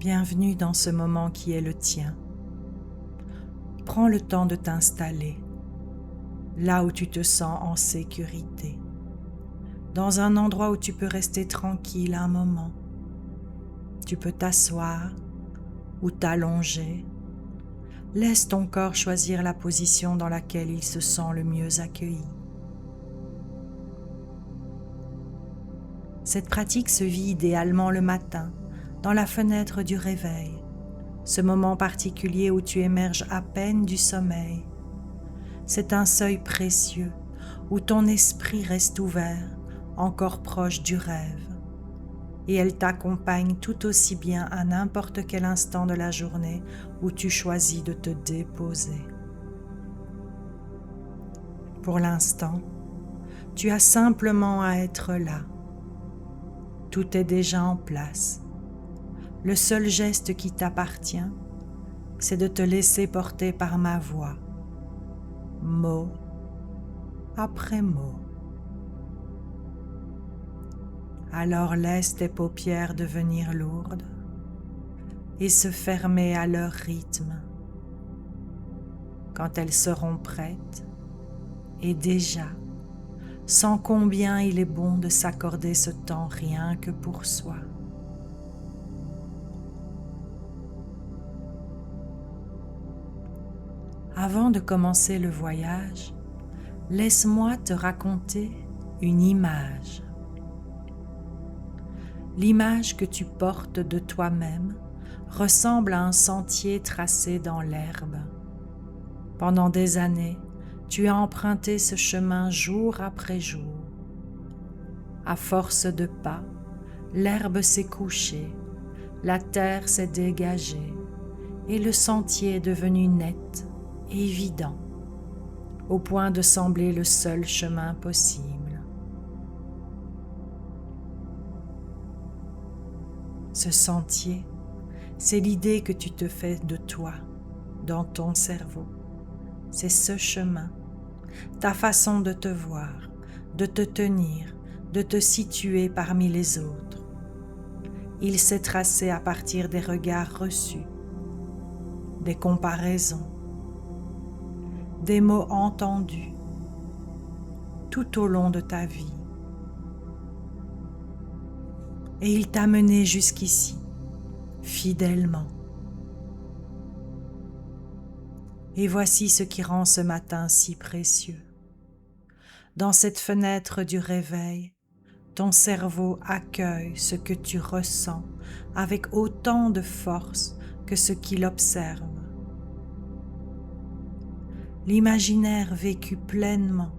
Bienvenue dans ce moment qui est le tien. Prends le temps de t'installer, là où tu te sens en sécurité, dans un endroit où tu peux rester tranquille un moment. Tu peux t'asseoir ou t'allonger. Laisse ton corps choisir la position dans laquelle il se sent le mieux accueilli. Cette pratique se vit idéalement le matin, dans la fenêtre du réveil, ce moment particulier où tu émerges à peine du sommeil. C'est un seuil précieux où ton esprit reste ouvert, encore proche du rêve, et elle t'accompagne tout aussi bien à n'importe quel instant de la journée où tu choisis de te déposer. Pour l'instant, tu as simplement à être là. Tout est déjà en place. Le seul geste qui t'appartient, c'est de te laisser porter par ma voix, mot après mot. Alors laisse tes paupières devenir lourdes et se fermer à leur rythme. Quand elles seront prêtes, et déjà, sens combien il est bon de s'accorder ce temps rien que pour soi. Avant de commencer le voyage, laisse-moi te raconter une image. L'image que tu portes de toi-même ressemble à un sentier tracé dans l'herbe. Pendant des années, tu as emprunté ce chemin jour après jour. À force de pas, l'herbe s'est couchée, la terre s'est dégagée et le sentier est devenu net, évident, au point de sembler le seul chemin possible. Ce sentier, c'est l'idée que tu te fais de toi, dans ton cerveau. C'est ce chemin, ta façon de te voir, de te tenir, de te situer parmi les autres. Il s'est tracé à partir des regards reçus, des comparaisons, des mots entendus, tout au long de ta vie. Et il t'a mené jusqu'ici, fidèlement. Et voici ce qui rend ce matin si précieux. Dans cette fenêtre du réveil, ton cerveau accueille ce que tu ressens avec autant de force que ce qu'il observe. L'imaginaire vécu pleinement,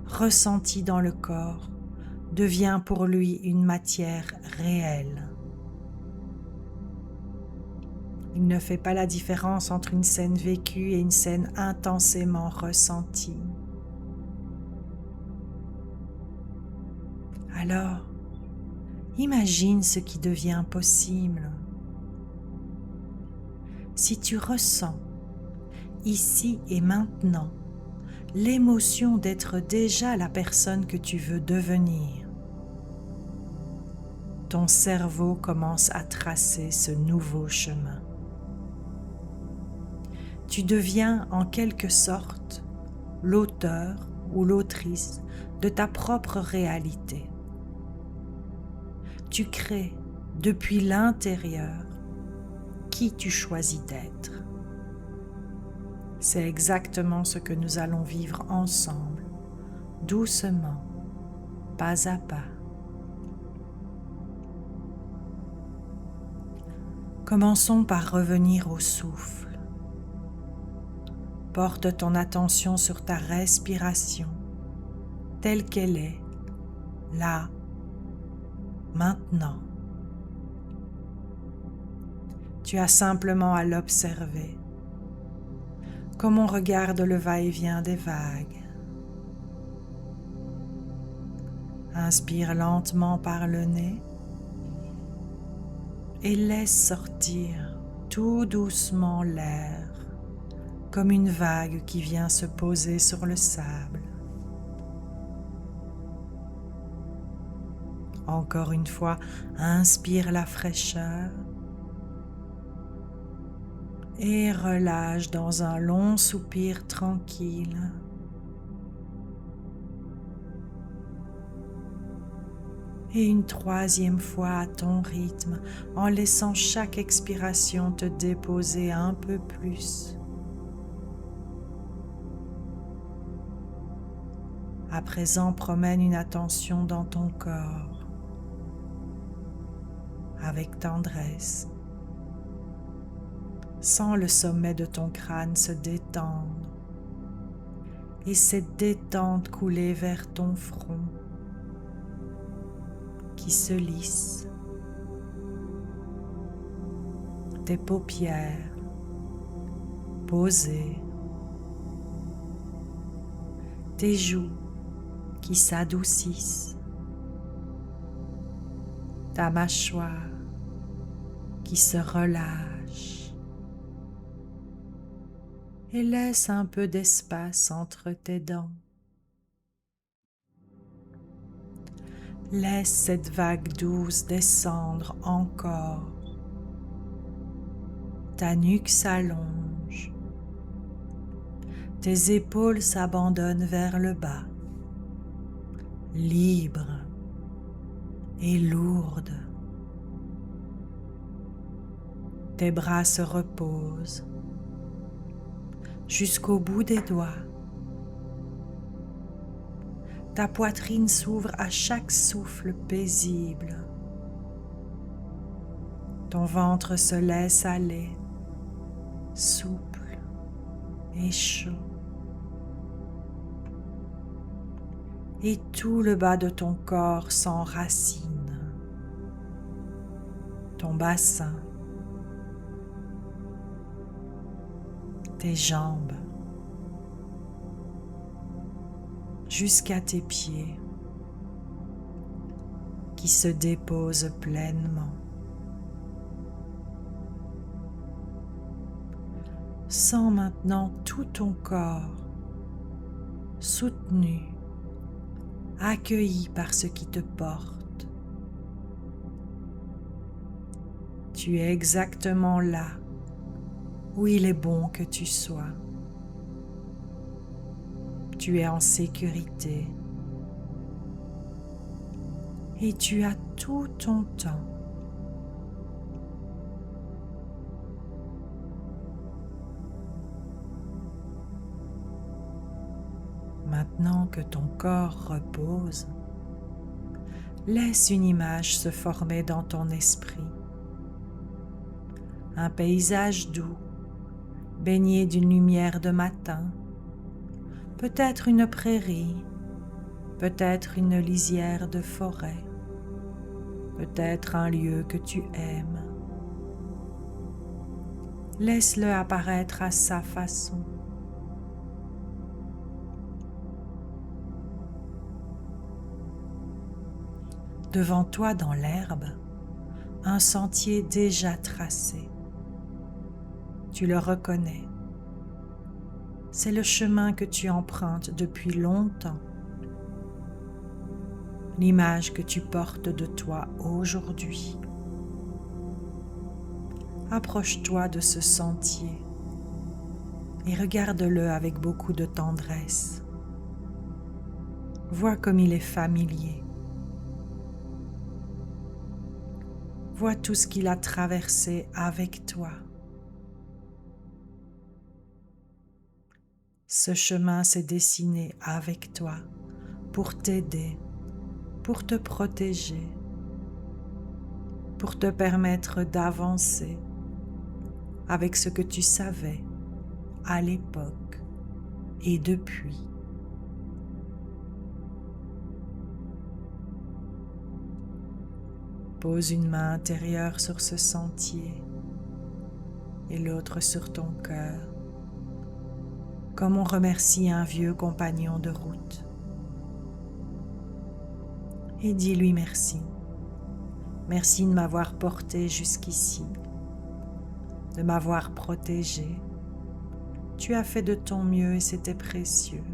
ressenti dans le corps, devient pour lui une matière réelle. Il ne fait pas la différence entre une scène vécue et une scène intensément ressentie. Alors, imagine ce qui devient possible. Si tu ressens, ici et maintenant, l'émotion d'être déjà la personne que tu veux devenir, ton cerveau commence à tracer ce nouveau chemin. Tu deviens en quelque sorte l'auteur ou l'autrice de ta propre réalité. Tu crées depuis l'intérieur qui tu choisis d'être. C'est exactement ce que nous allons vivre ensemble, doucement, pas à pas. Commençons par revenir au souffle. Porte ton attention sur ta respiration, telle qu'elle est, là, maintenant. Tu as simplement à l'observer, comme on regarde le va-et-vient des vagues. Inspire lentement par le nez et laisse sortir tout doucement l'air, comme une vague qui vient se poser sur le sable. Encore une fois, inspire la fraîcheur et relâche dans un long soupir tranquille. Et une troisième fois à ton rythme, en laissant chaque expiration te déposer un peu plus. À présent, promène une attention dans ton corps, avec tendresse. Sens le sommet de ton crâne se détendre et cette détente couler vers ton front qui se lisse, tes paupières posées, tes joues qui s'adoucissent, ta mâchoire qui se relâche et laisse un peu d'espace entre tes dents. Laisse cette vague douce descendre encore. Ta nuque s'allonge. Tes épaules s'abandonnent vers le bas, libres et lourdes. Tes bras se reposent jusqu'au bout des doigts. Ta poitrine s'ouvre à chaque souffle paisible. Ton ventre se laisse aller, souple et chaud. Et tout le bas de ton corps s'enracine. Ton bassin, tes jambes, jusqu'à tes pieds qui se déposent pleinement. Sens maintenant tout ton corps soutenu, accueilli par ce qui te porte. Tu es exactement là où il est bon que tu sois. Tu es en sécurité et tu as tout ton temps. Maintenant que ton corps repose, laisse une image se former dans ton esprit. Un paysage doux, baigné d'une lumière de matin, peut-être une prairie, peut-être une lisière de forêt, peut-être un lieu que tu aimes. Laisse-le apparaître à sa façon. Devant toi dans l'herbe, un sentier déjà tracé. Tu le reconnais. C'est le chemin que tu empruntes depuis longtemps. L'image que tu portes de toi aujourd'hui. Approche-toi de ce sentier et regarde-le avec beaucoup de tendresse. Vois comme il est familier. Vois tout ce qu'il a traversé avec toi. Ce chemin s'est dessiné avec toi pour t'aider, pour te protéger, pour te permettre d'avancer avec ce que tu savais à l'époque et depuis. Pose une main intérieure sur ce sentier et l'autre sur ton cœur, comme on remercie un vieux compagnon de route. Et dis-lui merci. Merci de m'avoir porté jusqu'ici, de m'avoir protégé. Tu as fait de ton mieux et c'était précieux.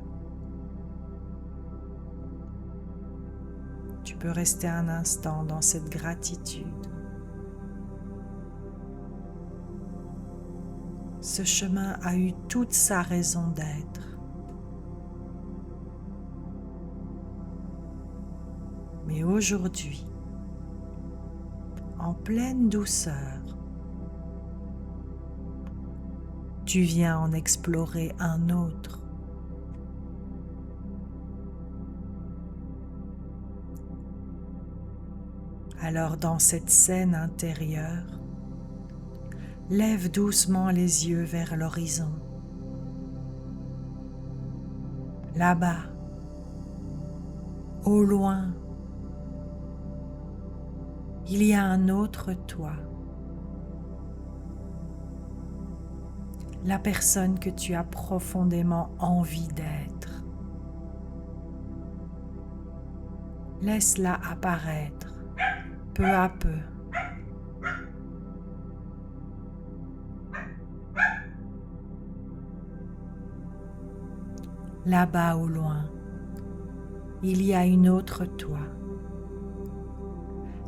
Tu peux rester un instant dans cette gratitude. Ce chemin a eu toute sa raison d'être. Mais aujourd'hui, en pleine douceur, tu viens en explorer un autre. Alors dans cette scène intérieure, lève doucement les yeux vers l'horizon. Là-bas, au loin, il y a un autre toi. La personne que tu as profondément envie d'être. Laisse-la apparaître peu à peu. Là-bas au loin, il y a une autre toi.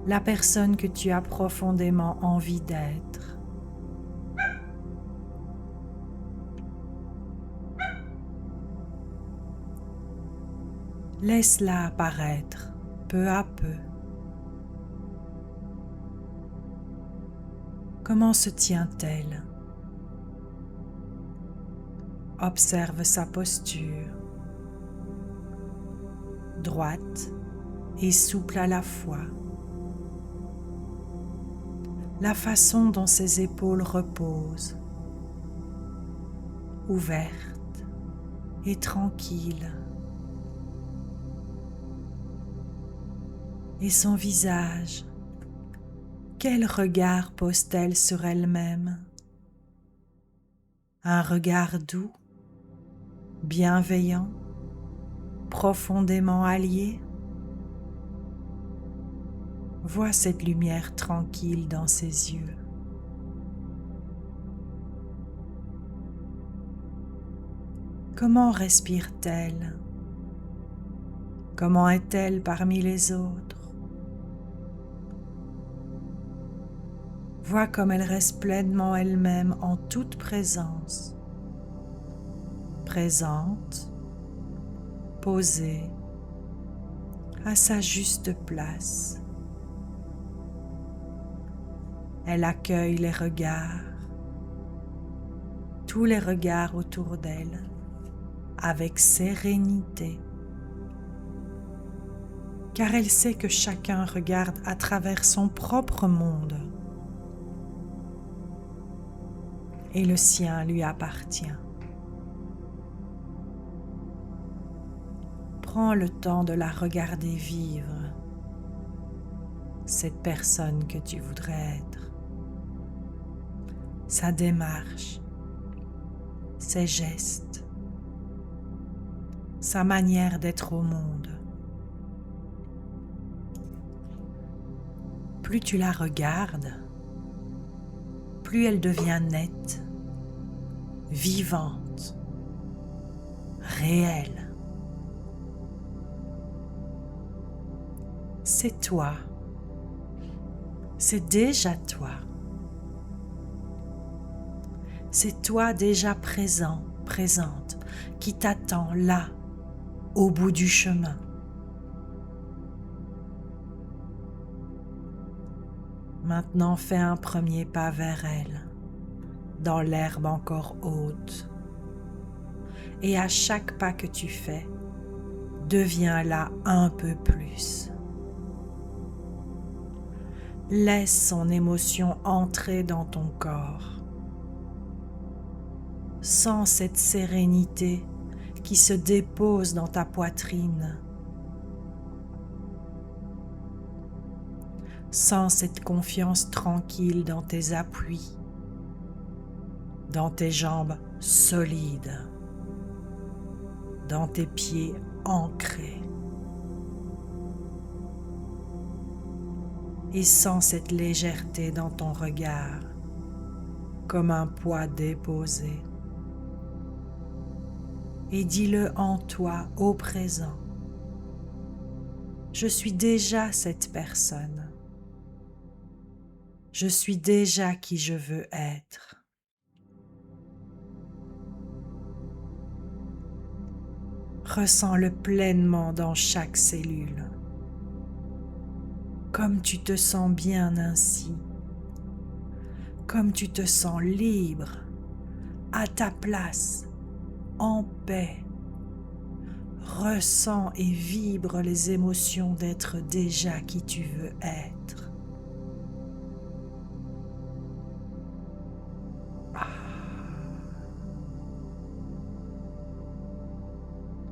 La personne que tu as profondément envie d'être. Laisse-la apparaître peu à peu. Comment se tient-elle? Observe sa posture, droite et souple à la fois. La façon dont ses épaules reposent, ouvertes et tranquilles. Et son visage, quel regard pose-t-elle sur elle-même? Un regard doux, bienveillant, profondément allié? Vois cette lumière tranquille dans ses yeux. Comment respire-t-elle? Comment est-elle parmi les autres? Vois comme elle reste pleinement elle-même en toute présence, présente, posée, à sa juste place. Elle accueille les regards, tous les regards autour d'elle, avec sérénité, car elle sait que chacun regarde à travers son propre monde et le sien lui appartient. Prends le temps de la regarder vivre, cette personne que tu voudrais être, sa démarche, ses gestes, sa manière d'être au monde. Plus tu la regardes, plus elle devient nette, vivante, réelle. C'est toi. C'est déjà toi. C'est toi déjà présent, présente, qui t'attend là, au bout du chemin. Maintenant, fais un premier pas vers elle, dans l'herbe encore haute. Et à chaque pas que tu fais, deviens là un peu plus. Laisse son émotion entrer dans ton corps. Sens cette sérénité qui se dépose dans ta poitrine. Sens cette confiance tranquille dans tes appuis, dans tes jambes solides, dans tes pieds ancrés. Et sens cette légèreté dans ton regard, comme un poids déposé. Et dis-le en toi au présent. Je suis déjà cette personne. Je suis déjà qui je veux être. Ressens-le pleinement dans chaque cellule. Comme tu te sens bien ainsi, comme tu te sens libre, à ta place, en paix. Ressens et vibre les émotions d'être déjà qui tu veux être.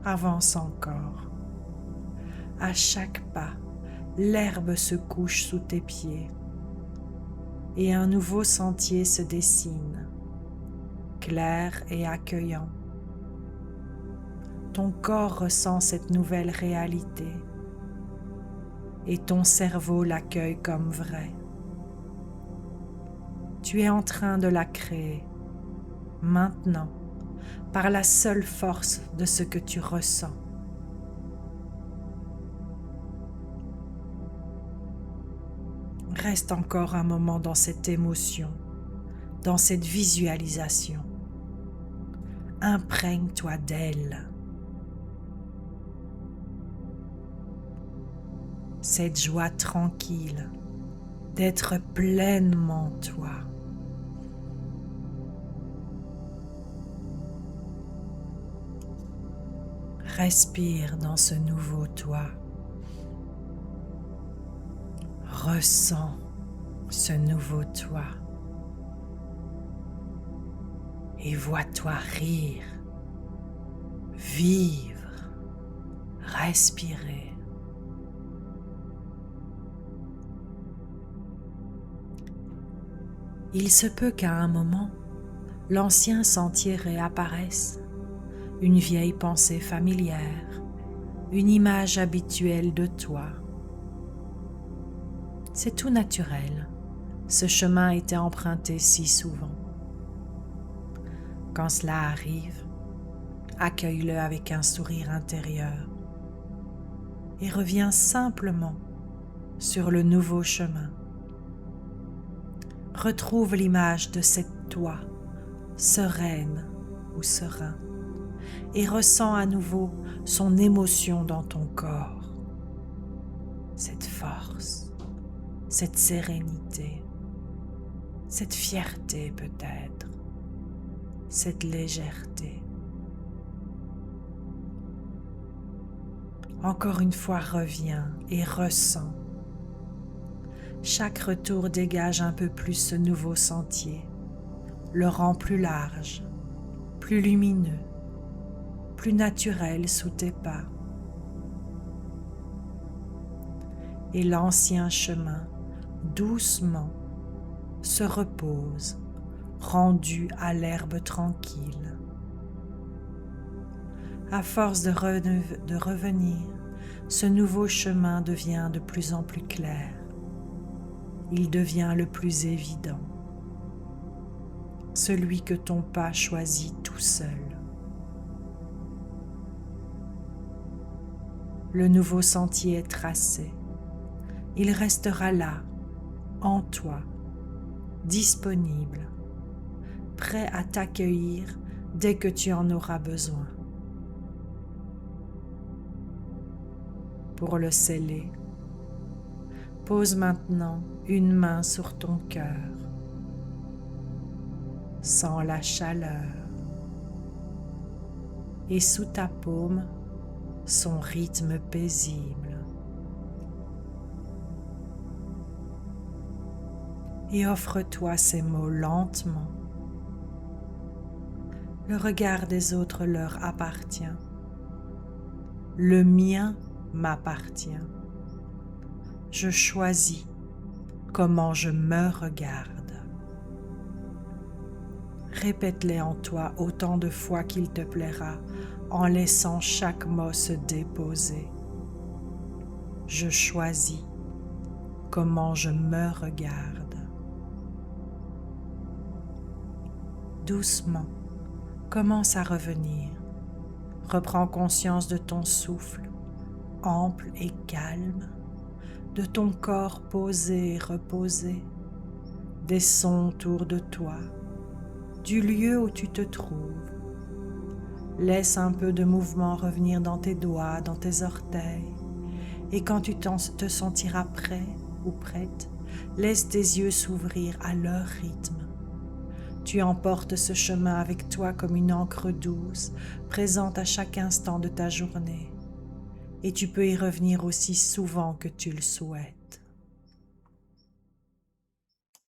Avance encore. À chaque pas, l'herbe se couche sous tes pieds et un nouveau sentier se dessine, clair et accueillant. Ton corps ressent cette nouvelle réalité et ton cerveau l'accueille comme vrai. Tu es en train de la créer, maintenant, par la seule force de ce que tu ressens. Reste encore un moment dans cette émotion, dans cette visualisation. Imprègne-toi d'elle. Cette joie tranquille d'être pleinement toi. Respire dans ce nouveau toi. Ressens ce nouveau toi. Et vois-toi rire, vivre, respirer. Il se peut qu'à un moment, l'ancien sentier réapparaisse, une vieille pensée familière, une image habituelle de toi. C'est tout naturel, ce chemin a été emprunté si souvent. Quand cela arrive, accueille-le avec un sourire intérieur et reviens simplement sur le nouveau chemin. Retrouve l'image de cette toi, sereine ou serein, et ressens à nouveau son émotion dans ton corps. Cette force, cette sérénité, cette fierté peut-être, cette légèreté. Encore une fois, reviens et ressens. Chaque retour dégage un peu plus ce nouveau sentier, le rend plus large, plus lumineux, plus naturel sous tes pas. Et l'ancien chemin, doucement, se repose, rendu à l'herbe tranquille. À force de revenir, ce nouveau chemin devient de plus en plus clair. Il devient le plus évident, celui que ton pas choisit tout seul. Le nouveau sentier est tracé. Il restera là, en toi, disponible, prêt à t'accueillir dès que tu en auras besoin. Pour le sceller, pose maintenant une main sur ton cœur. Sens la chaleur et sous ta paume son rythme paisible. Et offre-toi ces mots lentement. Le regard des autres leur appartient. Le mien m'appartient. Je choisis comment je me regarde. Répète-les en toi autant de fois qu'il te plaira, en laissant chaque mot se déposer. Je choisis comment je me regarde. Doucement, commence à revenir. Reprends conscience de ton souffle, ample et calme, de ton corps posé et reposé, des sons autour de toi, du lieu où tu te trouves. Laisse un peu de mouvement revenir dans tes doigts, dans tes orteils. Et quand tu te sentiras prêt ou prête, laisse tes yeux s'ouvrir à leur rythme. Tu emportes ce chemin avec toi comme une encre douce, présente à chaque instant de ta journée. Et tu peux y revenir aussi souvent que tu le souhaites.